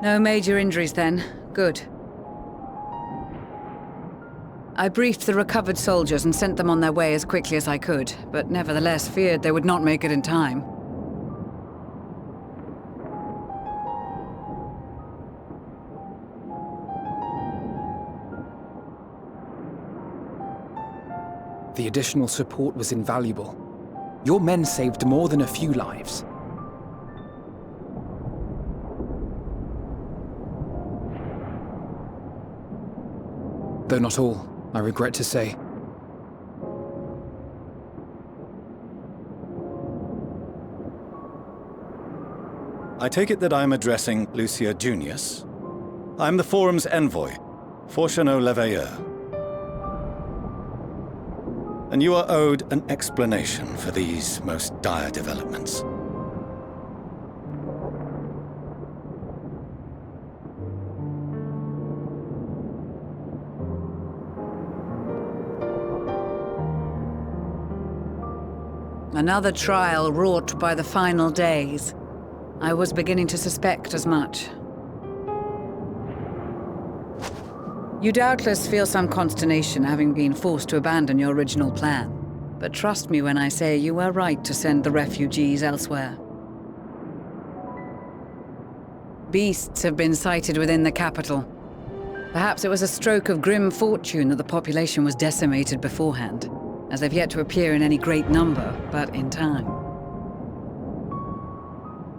No major injuries then. Good. I briefed the recovered soldiers and sent them on their way as quickly as I could, but nevertheless feared they would not make it in time. The additional support was invaluable. Your men saved more than a few lives. Though not all, I regret to say. I take it that I'm addressing Lucia Junius. I'm the Forum's envoy, Fortuneau Leveilleur. And you are owed an explanation for these most dire developments. Another trial wrought by the final days. I was beginning to suspect as much. You doubtless feel some consternation having been forced to abandon your original plan. But trust me when I say you were right to send the refugees elsewhere. Beasts have been sighted within the capital. Perhaps it was a stroke of grim fortune that the population was decimated beforehand, as they've yet to appear in any great number, but in time.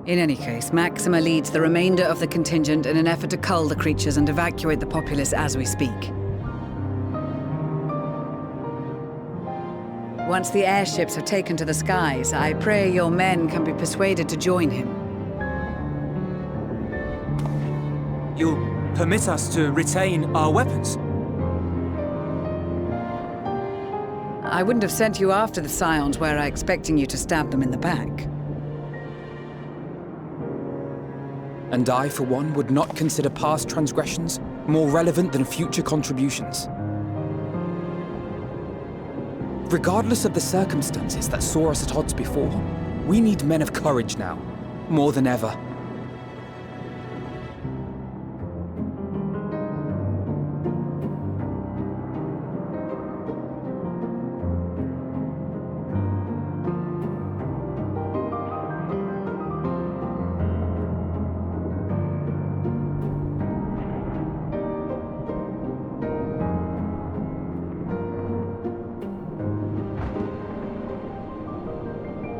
In any case, Maxima leads the remainder of the contingent in an effort to cull the creatures and evacuate the populace as we speak. Once the airships have taken to the skies, I pray your men can be persuaded to join him. You'll permit us to retain our weapons? I wouldn't have sent you after the Scions were I expecting you to stab them in the back. And I, for one, would not consider past transgressions more relevant than future contributions. Regardless of the circumstances that saw us at odds before, we need men of courage now, more than ever.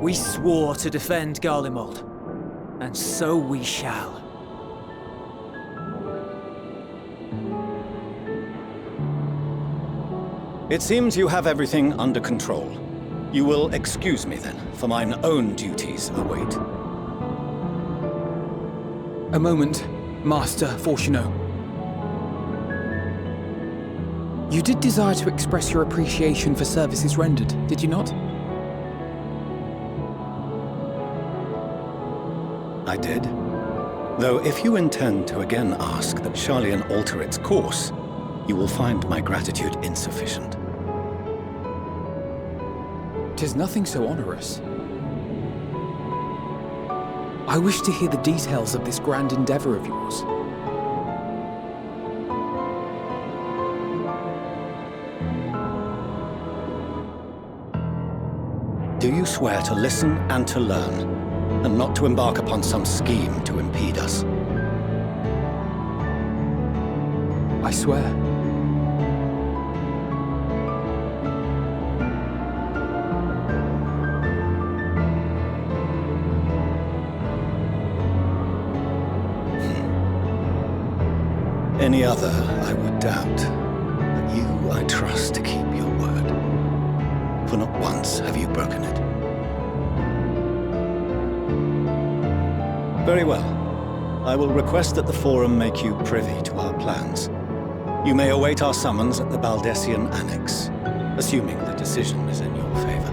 We swore to defend Garlemald, and so we shall. It seems you have everything under control. You will excuse me then, for mine own duties await. A moment, Master Fortuneau. You did desire to express your appreciation for services rendered, did you not? I did. Though if you intend to again ask that Charlian alter its course, you will find my gratitude insufficient. 'Tis nothing so onerous. I wish to hear the details of this grand endeavor of yours. Do you swear to listen and to learn, and not to embark upon some scheme to impede us? I swear. Any other I would doubt, but you I trust to keep your word. For not once have you broken it. Very well. I will request that the Forum make you privy to our plans. You may await our summons at the Baldessian Annex, assuming the decision is in your favor.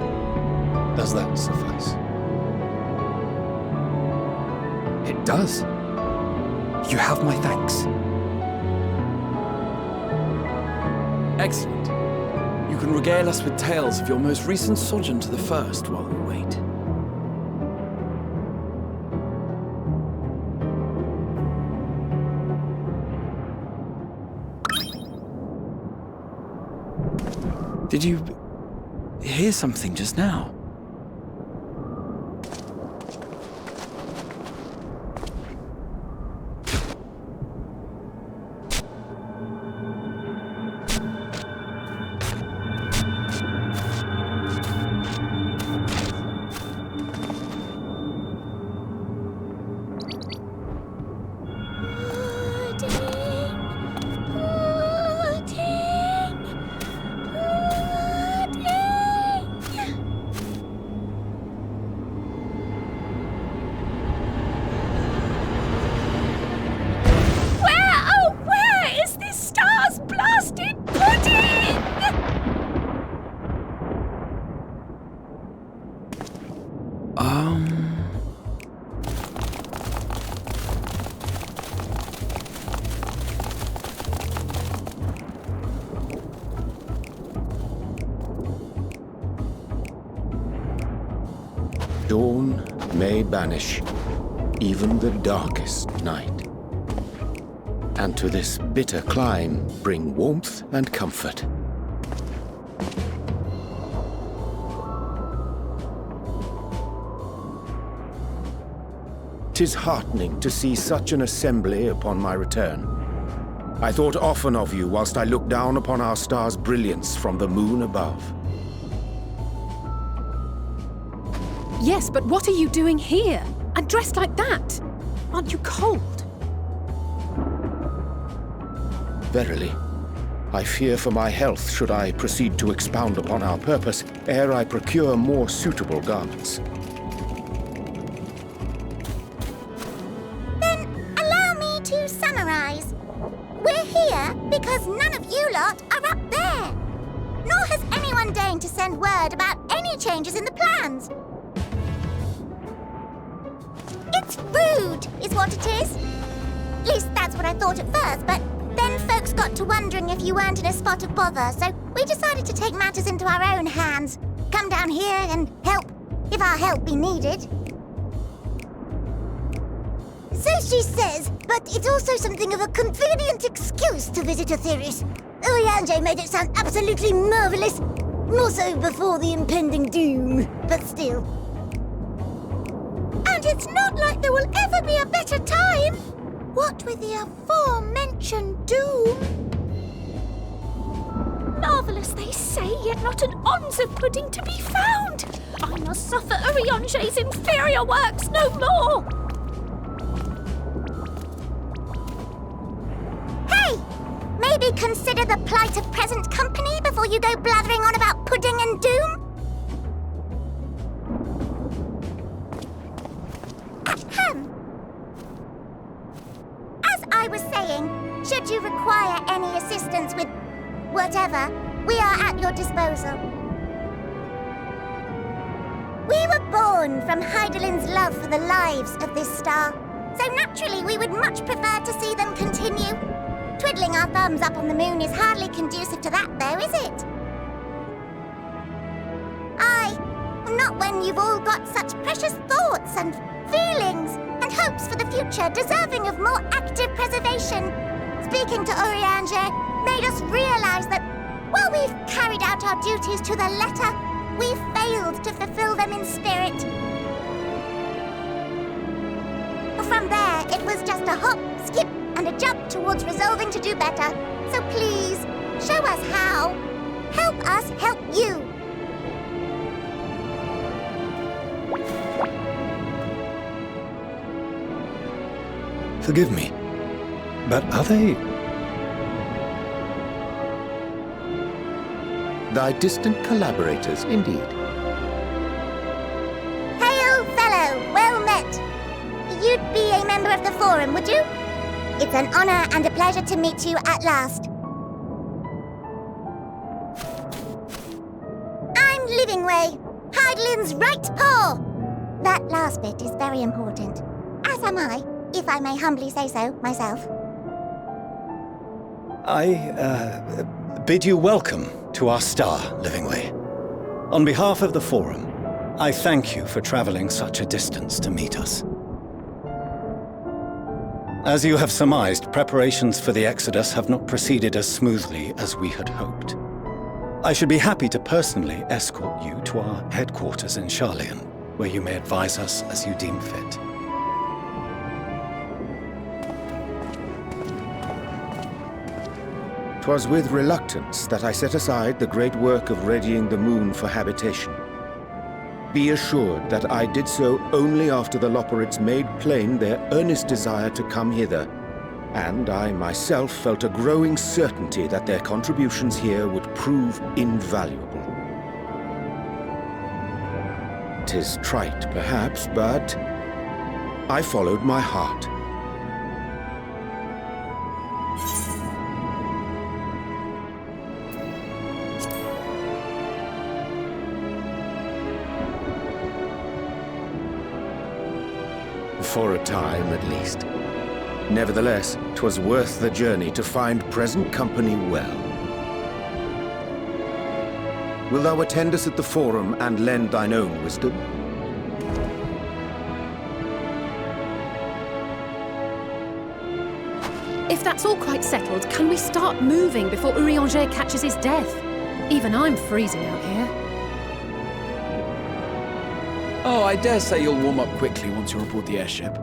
Does that suffice? It does. You have my thanks. Excellent. You can regale us with tales of your most recent sojourn to the First while we wait. Did you hear something just now? Dawn may banish even the darkest night, and to this bitter clime bring warmth and comfort. 'Tis heartening to see such an assembly upon my return. I thought often of you whilst I looked down upon our star's brilliance from the moon above. Yes, but what are you doing here? And dressed like that? Aren't you cold? Verily, I fear for my health should I proceed to expound upon our purpose ere I procure more suitable garments. Then allow me to summarize. We're here because none of you lot are up there. Nor has anyone deigned to send word about any changes in the plans. It's rude, is what it is. At least that's what I thought at first, but then folks got to wondering if you weren't in a spot of bother, so we decided to take matters into our own hands. Come down here and help, if our help be needed. So she says, but it's also something of a convenient excuse to visit Aetheris. Oriange made it sound absolutely marvelous. More so before the impending doom, but still. And it's not like there will ever be a better time. What with the aforementioned doom? Marvellous, they say, yet not an ounce of pudding to be found. I must suffer Oriange's inferior works no more. Hey! Maybe consider the plight of present company before you go blathering on about pudding and doom? Ahem. As I was saying, should you require any assistance with whatever, we are at your disposal. We were born from Hydaelyn's love for the lives of this star, so naturally we would much prefer to see them continue. Twiddling our thumbs up on the moon is hardly conducive to that, though, is it? Aye, not when you've all got such precious thoughts and feelings and hopes for the future deserving of more active preservation. Speaking to Oriange made us realize that while we've carried out our duties to the letter, we've failed to fulfill them in spirit. From there, it was just a hop, skip, and a jump towards resolving to do better. So please, show us how. Help us help you. Forgive me, but are they... Thy distant collaborators, indeed. Hail, fellow, well met. You'd be a member of the Forum, would you? It's an honor and a pleasure to meet you at last. I'm Livingway, Hydaelyn's right paw. That last bit is very important, as am I, if I may humbly say so myself. I bid you welcome to our star, Livingway. On behalf of the Forum, I thank you for traveling such a distance to meet us. As you have surmised, preparations for the Exodus have not proceeded as smoothly as we had hoped. I should be happy to personally escort you to our headquarters in Charlian, where you may advise us as you deem fit. 'Twas with reluctance that I set aside the great work of readying the moon for habitation. Be assured that I did so only after the Loperids made plain their earnest desire to come hither, and I myself felt a growing certainty that their contributions here would prove invaluable. 'Tis trite, perhaps, but I followed my heart. For a time, at least. Nevertheless, 'twas worth the journey to find present company well. Wilt thou attend us at the Forum and lend thine own wisdom? If that's all quite settled, can we start moving before Urianger catches his death? Even I'm freezing out here. Oh, I dare say you'll warm up quickly once you're aboard the airship.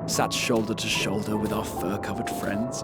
Sat shoulder to shoulder with our fur-covered friends.